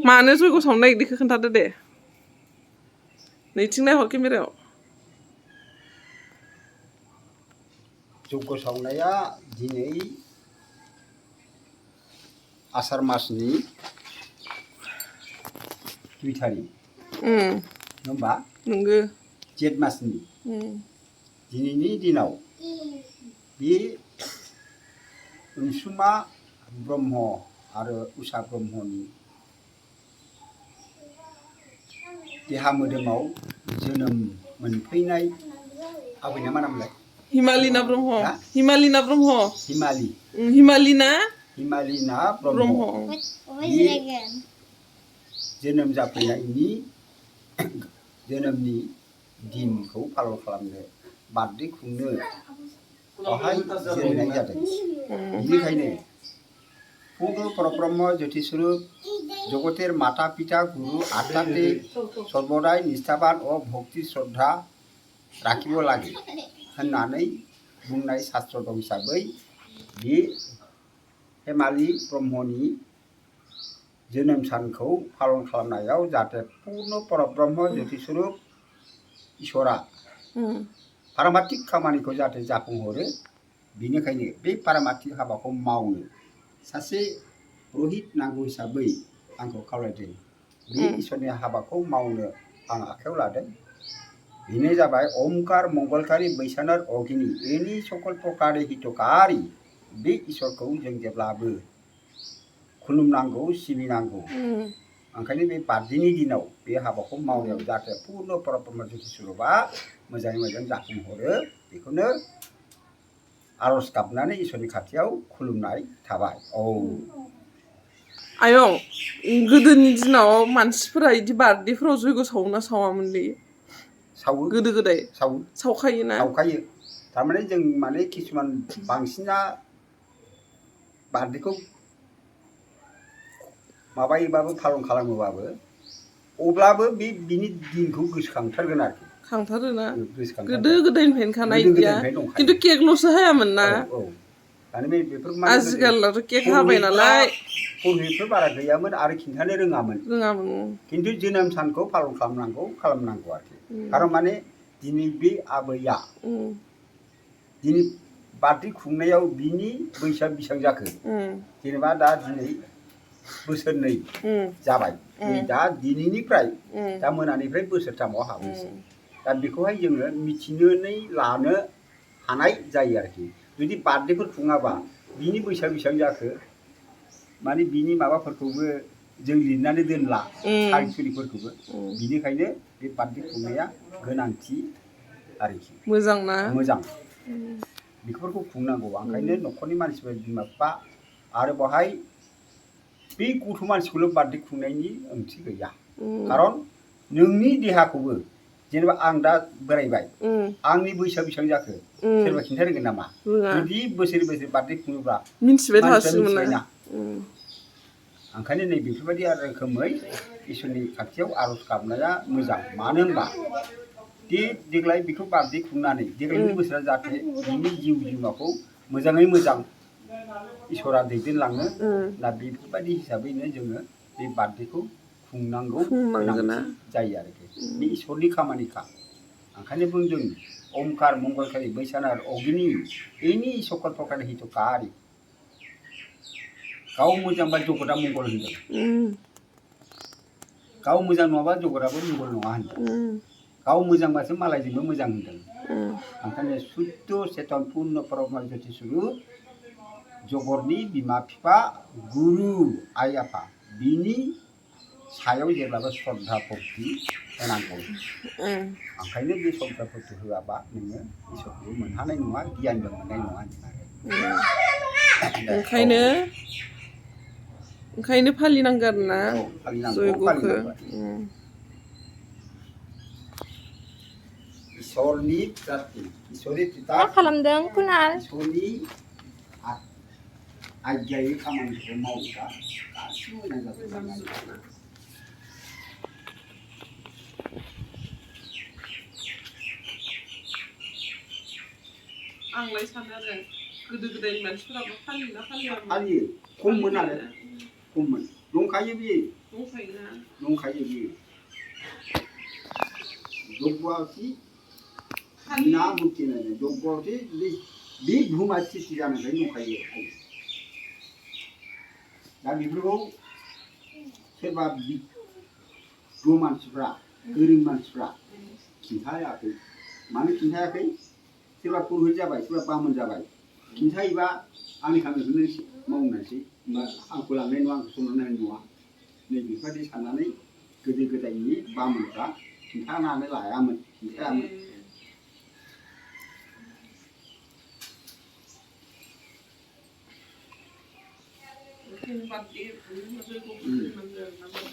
मानो जयग' सावनो नागिरदों खोन्थादो दे नैथिं नायहर केमेरायाव जयग' सावनाया दिनै आसार मासनि 2 तारिख नङा होमबा नंगौ जेठ मासनि दिनैनि दिनाव बे अनसुमा ब्रह्म आरो उषा ब्रह्मनि देहा मोदोमाव जोनोम मोनफैनाय आबैना मा नामलाय हिमालिना ब्रह्म हिमालिना ब्रह्म हिमाली हिमालिना ब्रह्म जोनोम जाफैनायनि जोनोमनि दिनखौ पालन खालामनो बार्थडे खुंनो बेवहाय जिरायनाय जादों बेनिखायनो पूर्ण परब्रह्म ज्योतिस्वरूप जगतेर माता पिता गुरु आत्माते सर्वदाय निष्ठाबान और भक्ति श्रद्धा राखिबो लागे होननानै बुंनाय शास्त्र दं हिसाबै बे हेमाली ब्रह्मनि जोनोम सानखौ पालन खालामनायाव जाहाथे पूर्ण परब्रह्म ज्योतिस्वरूप ईश्वरा पारमार्थिक खामानिखौ जाहाथे जाफुंहरो बेनिखायनो बे पारमार्थिक हाबाखौ मावनो सासे पुरहित नांगौ हिसाबै आंखौ खावलायदों बे ईश्वरनि हाबाखौ मावनो आं आखायाव लादों बेनो जाबाय ओमकार मंगलकारी बैसानर अग्नि एनि सकल प्रकार हितकारी बे ईश्वरखौ जों जेब्लाबो खुलुमनांगौ सिबिनांगौ ओंखायनो बे बार्थडेनि दिनाव बे हाबाखौ मावनायाव जाहाथे पूर्ण परब्रह्म ज्योतिस्वरूपआ मोजाङै मोजां जाफुंहरो बेखौनो आरज गाबनानै ईश्वरनि खाथियाव खुलुमनाय थाबाय औ आयं गोदोनि दिनाव मानसिफोरा इदि बार्थडेफोराव जयग' सावोना सावामोनलै सावो गोदो गोदाय सावखायो थारमाने जों माने किसुमान बांसिना बार्थडेखौ माबायोबाबो पालन खालामोबाबो अब्लाबो बिनि दिनखौ गोसोखांथारगोन आरोखि खांथारोना गोदो गोसोखांथारगोन गोदायनिफ्रायनो खानाय इदिया खिन्थु केकल'सो हायामोन ना दानि बेफोर माने आजिखालिथ' केक हाबाय नालाय पुरहितफोर बारा गैयामोन आरो खिन्थानो रोङामोन खिन्थु जोनोम सानखौ पालन खालामनांगौ आरोखि खारन माने दिनै बे आबैया दिनै बार्थडे खुंनायाव बिनि बैसोआ बेसेबां जाखो जेनेबा दा दिनै बोसोरनै जाबाय दा दिनैनिफ्राय दा मोनानिफ्राय बोसोरथामाव हाबनोसै दा बेखौहाय जोङो मिथिनानै लानो हानाय जायो आरोखि जुदि बार्थडेफोर खुङाबा बिनि बैसोआ बेसेबां जाखो माने बिनि माबाफोरखौबो जों लिरनानै दोनला सार्टिफिकेटफोरखौबो बिनिखायनो बे बार्थडे खुंनाया गोनांथि आरोखि मोजां बेफोरखौ खुंनांगौ ओंखायनो न'खरनि मानसिफोर बिमा बिफा आरो बेवहाय बे गथ' मानसिखौल' बार्थडे खुंनायनि ओंथि गैया खारन नोंनि देहाखौबो जेनेबा आं दा बोरायबाय आंनि बैसोआ बेसेबां जाखो सोरबा खिन्थानो रोंगोन नामा जुदि बोसोरै बार्थडे खुङोब्ला मानसिफ्रा मिथिबायना ओंखायनो नै बेफोरबायदि रोखोमै इसोरनि खाथियाव आर'ज गाबनाया मोजां मानो होनबा देग्लाय बेखौ बार्थडे खुंनानै देग्लायनि बोसोरा जाहाथे बिनि जिउ जिउमाखौ मोजाङै मोजां इसोरा दैदेनलाङो दा बेफोरबायदि हिसाबैनो जोङो बे बार्थडेखौ खुंनांगौ गोनांथि जायो आरोखि बे इसोरनि खामानिखा ओंखायनो बुंदों ओमकार मंगलकारी बैसानार अग्नि एनि सकल प्रकार हितकारी गाव मोजांबा जगतआ मंगल होनदों गाव मोजां नङाबा जगतआबो मंगल नङा होनदों गाव मोजांबासो मालायजोंबो मोजां होनदों ओंखायनो शुद्ध चेतन पूर्ण परब्रह्म ज्योतिस्वरूप जगतनि बिमा बिफा गुरु आइ आफा बिनि सायाव जेब्लाबो श्रद्धा भक्ति होनांगौ ओंखायनो बे श्रद्धा भक्ति होआबा नोङो इसोरखौबो मोनहानाय नङा गियानबो मोननाय नङा ओंखायनो फालिनांगौ आरोना जयग'खौ इसोरनि पिता मा खालामदों कुनाल इसोरनि आज्ञायै खामानिखौ मावोब्ला गासिबो मोजां जाजोबगोन आंलाय सानो आरो गोदो गोदायनि मानसिफोराबो फालियो खममोन खममोन दंखायो बि दंखायोना दंखायो बि जगआवथि बिना मुक्तिनानै जगआवथि बे बुहुमा सृष्टि जानायनिफ्राय दंखायो दा बेफोरखौ सोरबा मानसिफ्रा गोरों मानसिफ्रा खिन्थायाखै मानो खिन्थायाखै सोरबा पुरहित जाबाय सोरबा बामोन जाबाय खिन्थायोबा आंनि खामानिखौनो मावनायसै होमबा आंखौ लांनाय नङा आंखौ संनानै होनाय नङा नैबेफोरबायदि साननानै गोदो गोदायनि बामोनफ्रा खिन्थानानै लायामोन खिन्थायामोन बार्डे जयग'